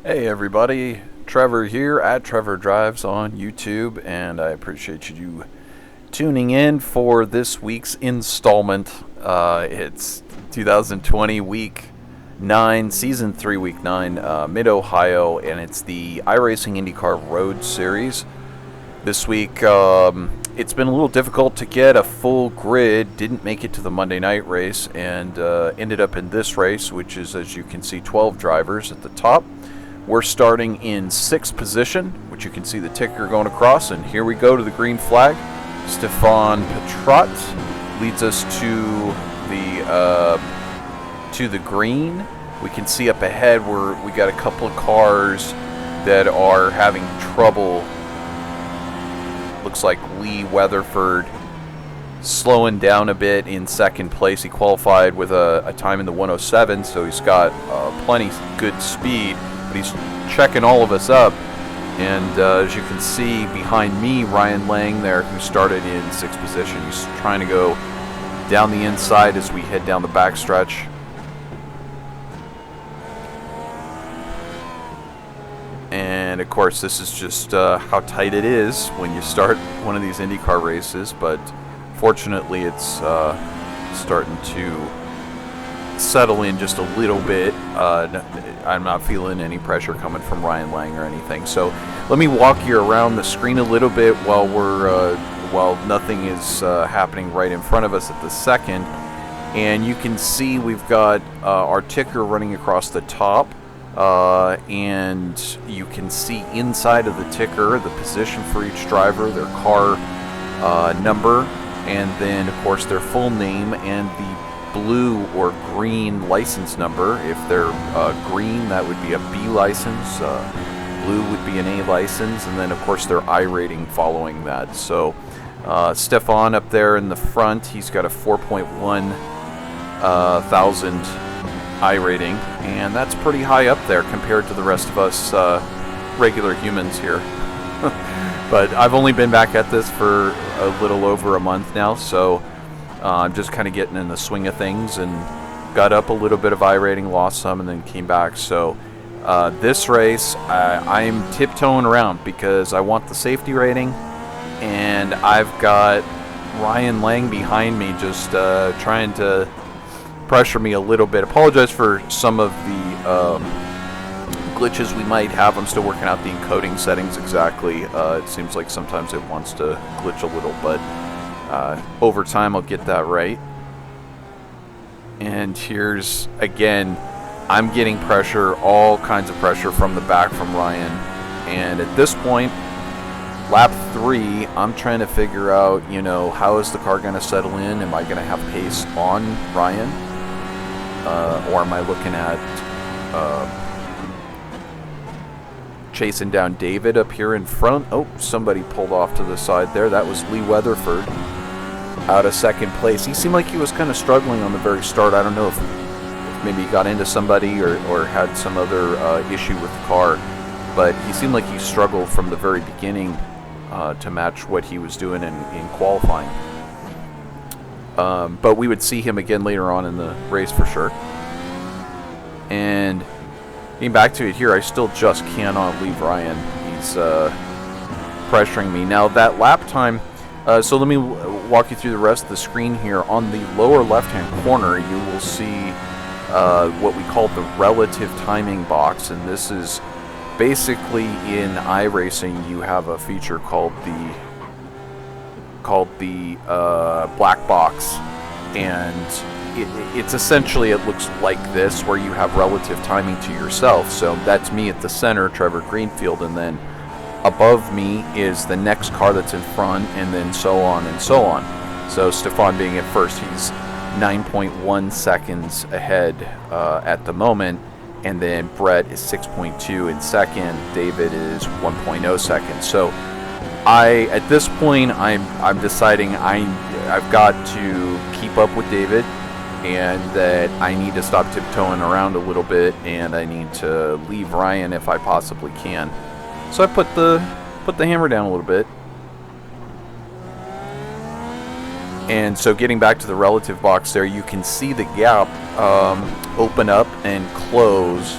Hey everybody, Trevor here at Trevor Drives on YouTube, and I appreciate you tuning in for this week's installment. It's 2020 week 9, season 3, week 9, Mid-Ohio, and it's the iRacing IndyCar Road Series. This week, it's been a little difficult to get a full grid, didn't make it to the Monday night race, and ended up in this race, which is, as you can see, 12 drivers at the top. We're starting in 6th position, which you can see the ticker going across, and here we go to the green flag. Stefan Petrat leads us to the green. We can see up ahead where we got a couple of cars that are having trouble. Looks like Lee Weatherford slowing down a bit in 2nd place. He qualified with a time in the 107, so he's got plenty good speed. But he's checking all of us up, and as you can see behind me, Ryan Lang there, who started in 6th position. He's trying to go down the inside as we head down the backstretch. And of course, this is just how tight it is when you start one of these IndyCar races, but fortunately it's starting to settle in just a little bit. I'm not feeling any pressure coming from Ryan Lang or anything. So let me walk you around the screen a little bit while nothing is happening right in front of us at the second. And you can see we've got our ticker running across the top, and you can see inside of the ticker the position for each driver, their car number, and then of course their full name and the blue or green license number. If they're green, that would be a B license, blue would be an A license, and then of course their I rating following that. So Stefan up there in the front, he's got a 4.1 thousand I rating, and that's pretty high up there compared to the rest of us regular humans here. But I've only been back at this for a little over a month now, so I'm just kind of getting in the swing of things, and got up a little bit of I rating, lost some, and then came back. So this race, I'm tiptoeing around because I want the safety rating, and I've got Ryan Lang behind me just trying to pressure me a little bit. Apologize for some of the glitches we might have. I'm still working out the encoding settings exactly. It seems like sometimes it wants to glitch a little, but over time I'll get that right. And here's, again, I'm getting pressure, all kinds of pressure from the back from Ryan. And at this point, lap 3, I'm trying to figure out, how is the car going to settle in? Am I going to have pace on Ryan? Or am I looking at chasing down David up here in front? Oh, somebody pulled off to the side there. That was Lee Weatherford out of 2nd place. He seemed like he was kind of struggling on the very start. I don't know if maybe he got into somebody or had some other issue with the car, but he seemed like he struggled from the very beginning to match what he was doing in qualifying. But we would see him again later on in the race for sure. And getting back to it here, I still just cannot leave Ryan. He's pressuring me. Now that lap time, so let me walk you through the rest of the screen here. On the lower left-hand corner, you will see what we call the relative timing box, and this is basically in iRacing you have a feature called the black box, and it's essentially, it looks like this, where you have relative timing to yourself. So that's me at the center, Trevor Greenfield, and then above me is the next car that's in front, and then so on and so on. So Stefan being at first, he's 9.1 seconds ahead at the moment, and then Brett is 6.2 in second, David is 1.0 seconds. So at this point, I'm deciding I've got to keep up with David, and that I need to stop tiptoeing around a little bit, and I need to leave Ryan if I possibly can. So I put the hammer down a little bit. And so getting back to the relative box there, you can see the gap open up and close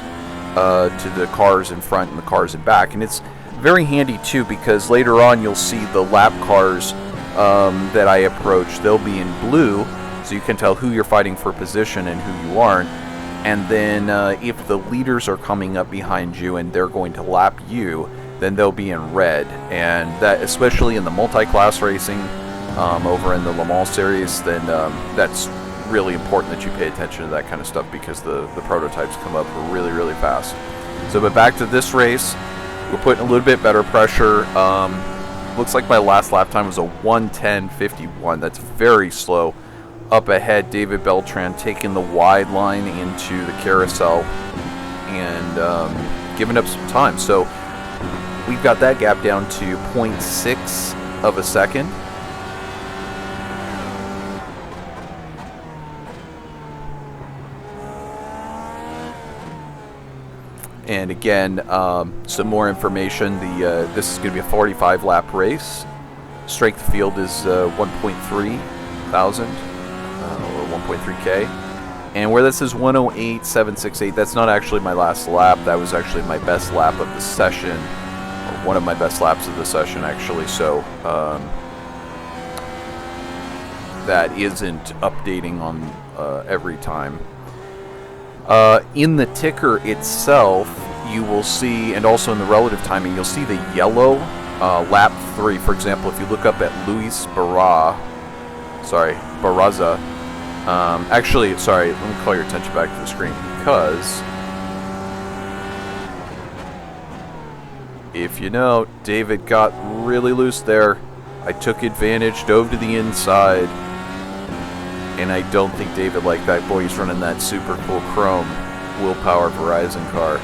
to the cars in front and the cars in back. And it's very handy too, because later on you'll see the lap cars that I approach. They'll be in blue, so you can tell who you're fighting for position and who you aren't. And then if the leaders are coming up behind you and they're going to lap you, then they'll be in red. And that, especially in the multi-class racing over in the Le Mans series, then that's really important that you pay attention to that kind of stuff, because the prototypes come up really, really fast. So, but back to this race, we're putting a little bit better pressure. Looks like my last lap time was a 1:10.51. That's very slow. Up ahead, David Beltran taking the wide line into the carousel and giving up some time. So we've got that gap down to 0.6 of a second. And again, some more information. This is going to be a 45 lap race. Strength of field is 1.3 thousand. Or 1.3K, and where this says 108.768, that's not actually my last lap. That was actually my best lap of the session, or one of my best laps of the session, actually. So that isn't updating on every time. In the ticker itself, you will see, and also in the relative timing, you'll see the yellow lap 3. For example, if you look up at Luis Barraza. Actually, sorry, let me call your attention back to the screen, because if you know, David got really loose there. I took advantage, dove to the inside, and I don't think David liked that. Boy, he's running that super cool chrome Willpower Verizon car.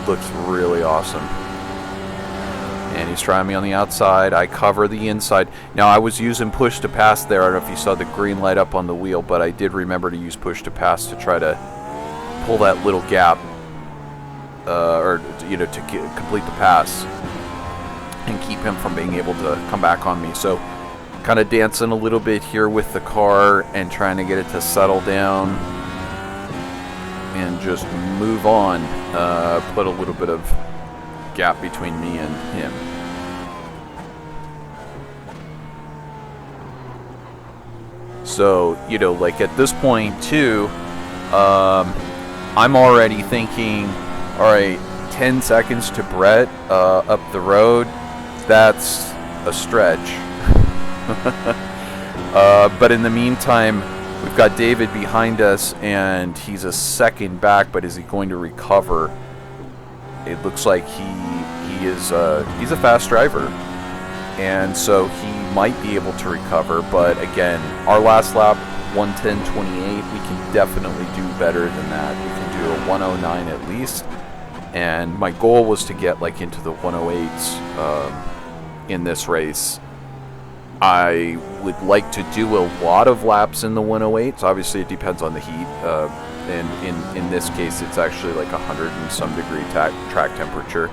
Looks really awesome. And he's trying me on the outside. I cover the inside. Now, I was using push to pass there. I don't know if you saw the green light up on the wheel, but I did remember to use push to pass to try to pull that little gap, or to complete the pass and keep him from being able to come back on me. So, kind of dancing a little bit here with the car and trying to get it to settle down and just move on. Put a little bit of gap between me and him. So, like at this point too, I'm already thinking, all right, 10 seconds to Brett up the road, that's a stretch. But in the meantime, we've got David behind us, and he's a second back, but is he going to recover? It looks like he's a fast driver, and so he might be able to recover. But again, our last lap, 1:10.28, we can definitely do better than that. We can do a 1:09 at least, and my goal was to get like into the 1:08s in this race. I would like to do a lot of laps in the 1:08s. Obviously, it depends on the heat. And in this case, it's actually like 100 and some degree track temperature.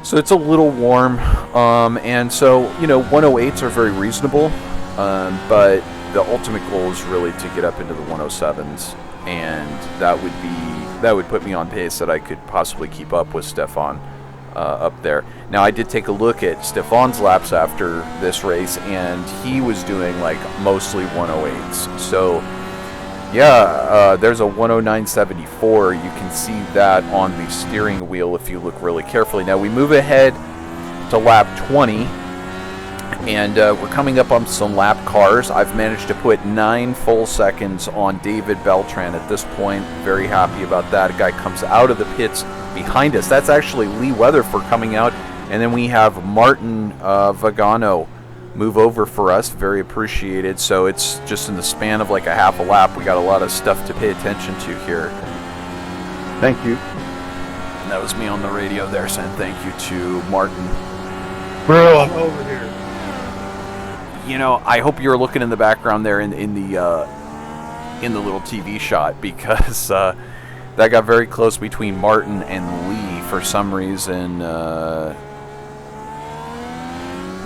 So it's a little warm. And so, 1:08s are very reasonable. But the ultimate goal is really to get up into the 1:07s. And that would put me on pace that I could possibly keep up with Stefan up there. Now, I did take a look at Stefan's laps after this race, and he was doing like mostly 1:08s. So yeah, there's a 1:09.74. You can see that on the steering wheel if you look really carefully. Now we move ahead to lap 20, and we're coming up on some lap cars. I've managed to put 9 full seconds on David Beltran at this point. Very happy about that. A guy comes out of the pits behind us. That's actually Lee Weatherford coming out, and then we have Martin Vagano move over for us. Very appreciated. So it's just in the span of like a half a lap. We got a lot of stuff to pay attention to here. Thank you. And that was me on the radio there saying thank you to Martin. Bro, I'm over here. I hope you're looking in the background there in the little TV shot, because that got very close between Martin and Lee for some reason.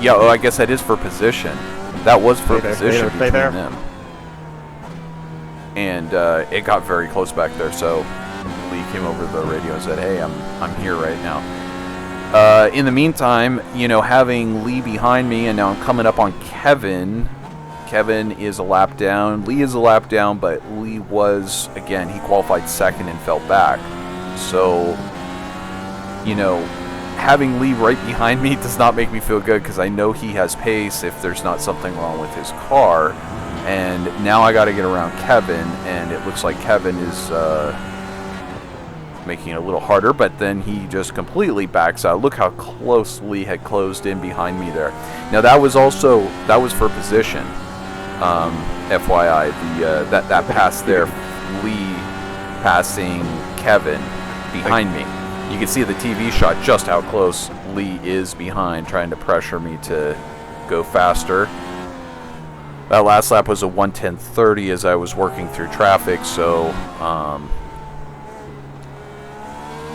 I guess that is for position. That was for position between them. And it got very close back there. So Lee came over the radio and said, "Hey, I'm here right now." In the meantime, you know, having Lee behind me, and now I'm coming up on Kevin. Kevin is a lap down. Lee is a lap down, but Lee was, again, he qualified second and fell back. So, you know, having Lee right behind me does not make me feel good, because I know he has pace if there's not something wrong with his car. And now I got to get around Kevin, and it looks like Kevin is making it a little harder, but then he just completely backs out. Look how close Lee had closed in behind me there. Now that was for position. FYI, that pass there, Lee passing Kevin behind me. You can see the TV shot just how close Lee is behind, trying to pressure me to go faster. That last lap was a 1:10:30 as I was working through traffic, so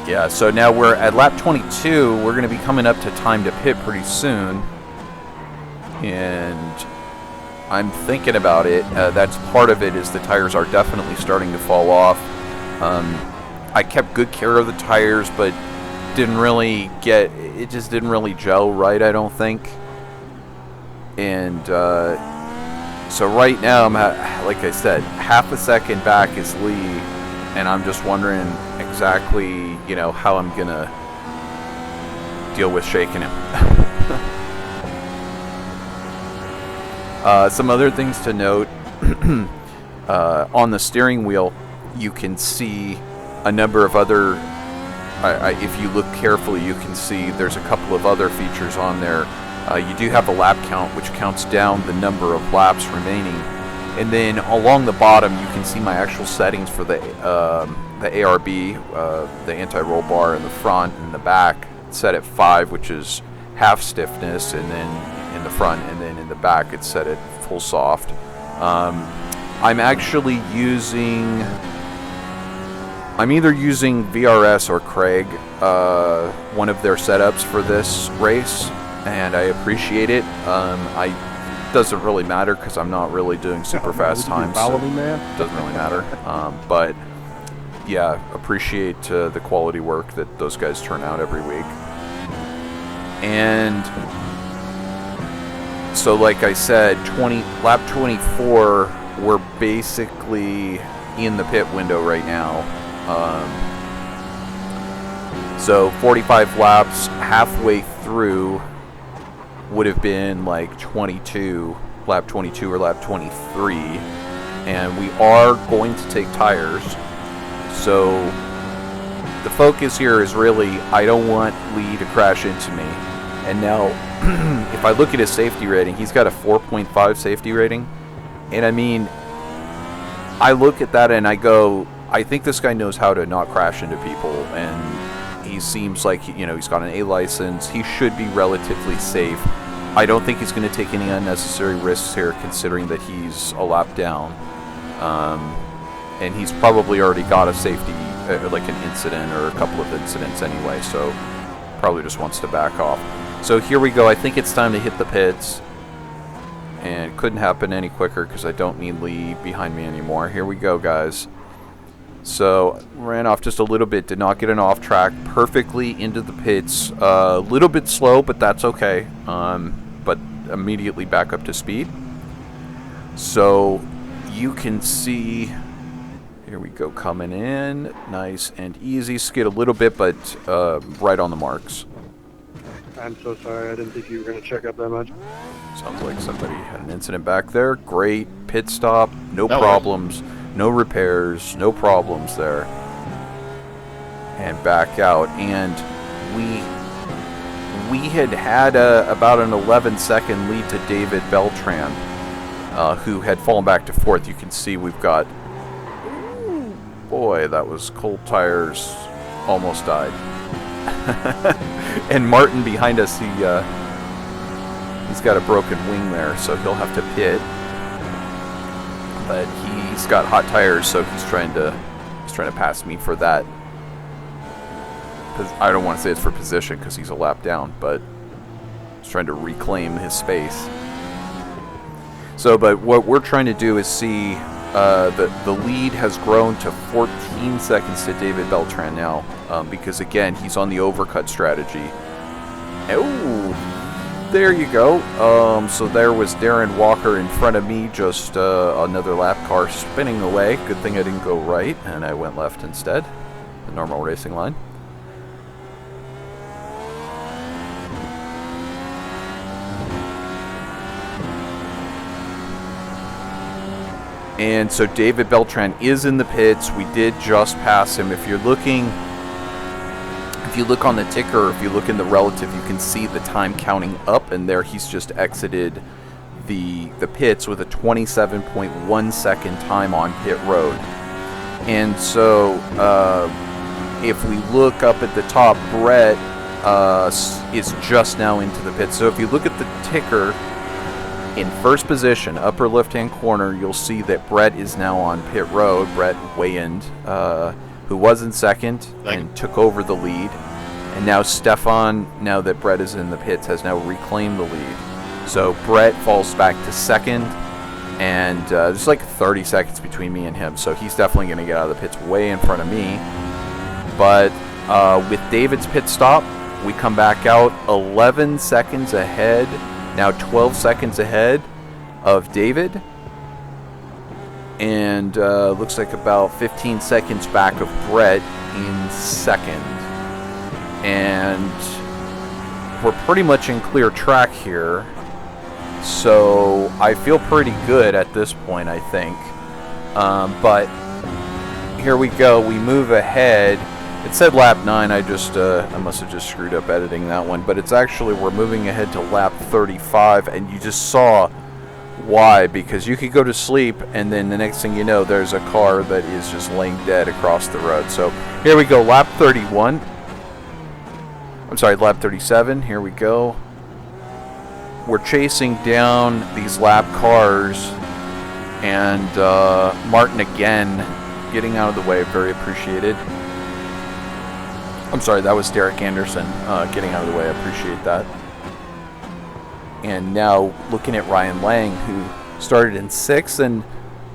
yeah, so now we're at lap 22. We're going to be coming up to time to pit pretty soon, and I'm thinking about it. That's part of it, is the tires are definitely starting to fall off. I kept good care of the tires, but it just didn't really gel right, I don't think. And so right now, I'm like I said, half a second back is Lee, and I'm just wondering exactly, you know, how I'm gonna deal with shaking him. Some other things to note: on the steering wheel, you can see a number of other. If you look carefully, you can see there's a couple of other features on there. You do have a lap count, which counts down the number of laps remaining. And then along the bottom, you can see my actual settings for the ARB, the anti-roll bar in the front and the back. It's set at 5, which is half stiffness, and then in the front, and then in the back, it's set at full soft. I'm actually using... I'm either using VRS or Craig, one of their setups for this race, and I appreciate it. Doesn't really matter because I'm not really doing super fast times. Follow me, man. Doesn't really matter. But yeah, appreciate the quality work that those guys turn out every week. And so, like I said, lap 24, we're basically in the pit window right now. So 45 laps, halfway through would have been like lap 22 or lap 23, and we are going to take tires. So the focus here is really, I don't want Lee to crash into me. And now, if I look at his safety rating, he's got a 4.5 safety rating, and I mean, I look at that and I go, I think this guy knows how to not crash into people, and he seems like, you know, he's got an A license. He should be relatively safe. I don't think he's going to take any unnecessary risks here, considering that he's a lap down. And he's probably already got a safety, like an incident or a couple of incidents anyway, so probably just wants to back off. So here we go. I think it's time to hit the pits. And it couldn't happen any quicker because I don't need Lee behind me anymore. Here we go, guys. So, ran off just a little bit, did not get an off track, perfectly into the pits. A little bit slow, but that's okay. But immediately back up to speed. So, you can see, here we go, coming in, nice and easy. Skid a little bit, but right on the marks. I'm so sorry, I didn't think you were going to check up that much. Sounds like somebody had an incident back there. Great pit stop, no problems. No repairs, no problems there. And back out. And we had about an 11-second lead to David Beltran, who had fallen back to 4th. You can see we've got... Boy, that was cold tires. Almost died. And Martin behind us, he's got a broken wing there, so he'll have to pit. But he's got hot tires, so he's trying to pass me for that. I don't want to say it's for position because he's a lap down, but he's trying to reclaim his space. So, but what we're trying to do is see the lead has grown to 14 seconds to David Beltran now, because again he's on the overcut strategy. Oh, there you go. So there was Darren Walker in front of me, just another lap car spinning away. Good thing I didn't go right and I went left instead, the normal racing line. And so David Beltran is in the pits. We did just pass him. If you look on the ticker, if you look in the relative, you can see the time counting up, and there he's just exited the pits with a 27.1 second time on pit road. And so if we look up at the top, Brett is just now into the pits. So if you look at the ticker, in first position, upper left-hand corner, you'll see that Brett is now on pit road. Brett Wayand, who was in second and took over the lead. And now Stefan, now that Brett is in the pits, has now reclaimed the lead. So Brett falls back to second, and there's like 30 seconds between me and him. So he's definitely going to get out of the pits way in front of me. But with David's pit stop, we come back out 11 seconds ahead. Now 12 seconds ahead of David, and looks like about 15 seconds back of Brett in second. And we're pretty much in clear track here, so I feel pretty good at this point, I think. But here we go, we move ahead. It said lap 9, I must have just screwed up editing that one, but it's actually, we're moving ahead to lap 35, and you just saw why, because you could go to sleep, and then the next thing you know, there's a car that is just laying dead across the road. So here we go, lap 31. I'm sorry, lap 37, here we go. We're chasing down these lap cars, and Martin again getting out of the way, very appreciated. I'm sorry, that was Derek Anderson getting out of the way. I appreciate that. And now looking at Ryan Lang, who started in 6th and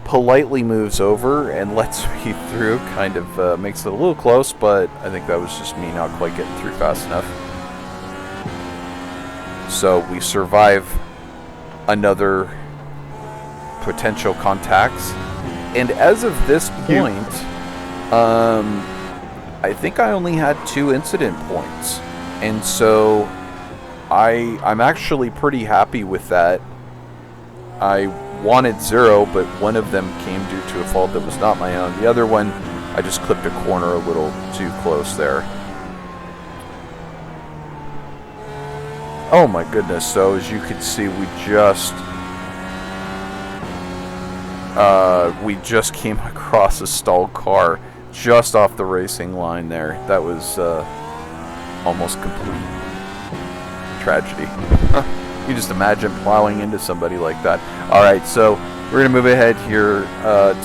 politely moves over and lets me through. Kind of makes it a little close, but I think that was just me not quite getting through fast enough. So we survive another potential contacts. And as of this point, I think I only had 2 incident points, and so I'm actually pretty happy with that. I wanted 0, but one of them came due to a fault that was not my own. The other one, I just clipped a corner a little too close there. Oh my goodness, so as you can see, we just came across a stalled car just off the racing line there. That was almost complete tragedy. You just imagine plowing into somebody like that. Alright, so we're going to move ahead here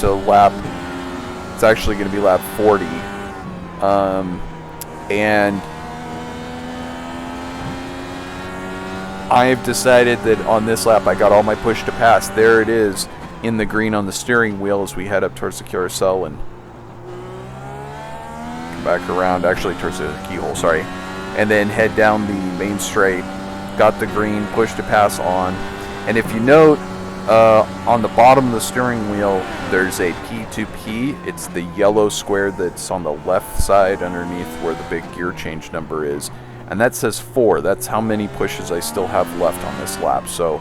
to lap, it's actually going to be lap 40. And I've decided that on this lap I got all my push to pass. There it is in the green on the steering wheel as we head up towards the carousel and come back around, actually towards the keyhole, sorry, and then head down the main straight. Got the green, push to pass on. And if you note, on the bottom of the steering wheel, there's a P2P. It's the yellow square that's on the left side underneath where the big gear change number is. And that says 4. That's how many pushes I still have left on this lap. So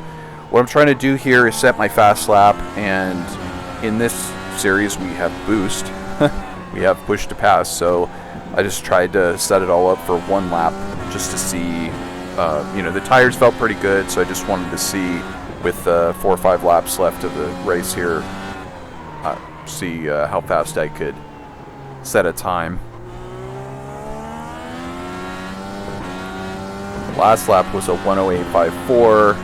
what I'm trying to do here is set my fast lap. And in this series, we have boost. We have push to pass. So I just tried to set it all up for 1 lap just to see. The tires felt pretty good, so I just wanted to see, with 4 or 5 laps left of the race here, see how fast I could set a time. Last lap was a 108.54,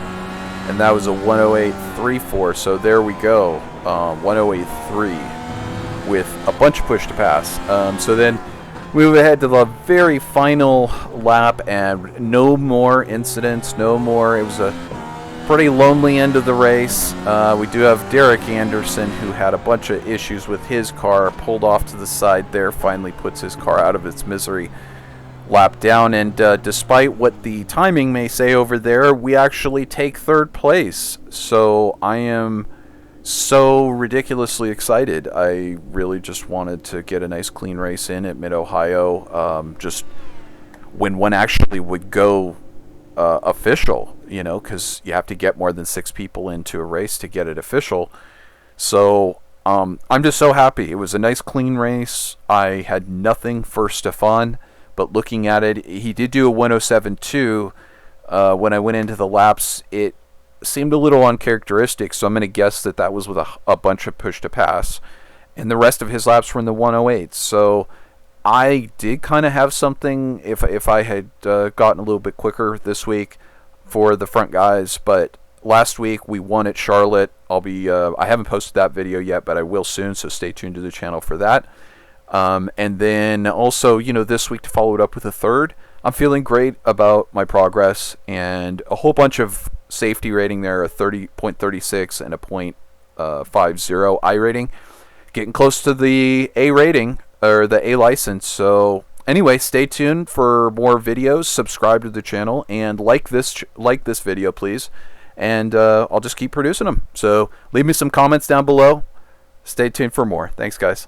and that was a 108.34, so there we go, 108.3 with a bunch of push to pass. So then we move ahead to the very final lap, and no more incidents, no more. It was a pretty lonely end of the race. We do have Derek Anderson, who had a bunch of issues with his car, pulled off to the side there, finally puts his car out of its misery, lap down, and despite what the timing may say over there, we actually take third place. So I am so ridiculously excited. I really just wanted to get a nice clean race in at Mid-Ohio, just when one actually would go official, because you have to get more than 6 people into a race to get it official. So I'm just so happy. It was a nice clean race. I had nothing for Stefan, but looking at it, he did do a 107.2. When I went into the laps, it seemed a little uncharacteristic, so I'm going to guess that was with a bunch of push to pass, and the rest of his laps were in the 108. So I did kind of have something if I had gotten a little bit quicker this week for the front guys. But last week we won at Charlotte. I haven't posted that video yet, but I will soon, so stay tuned to the channel for that. And then also, this week to follow it up with a third. I'm feeling great about my progress, and a whole bunch of safety rating there, a 30.36 and a .50 iRating. Getting close to the A rating, or the A license. So anyway, stay tuned for more videos, subscribe to the channel, and like this video, please. And I'll just keep producing them. So leave me some comments down below. Stay tuned for more. Thanks, guys.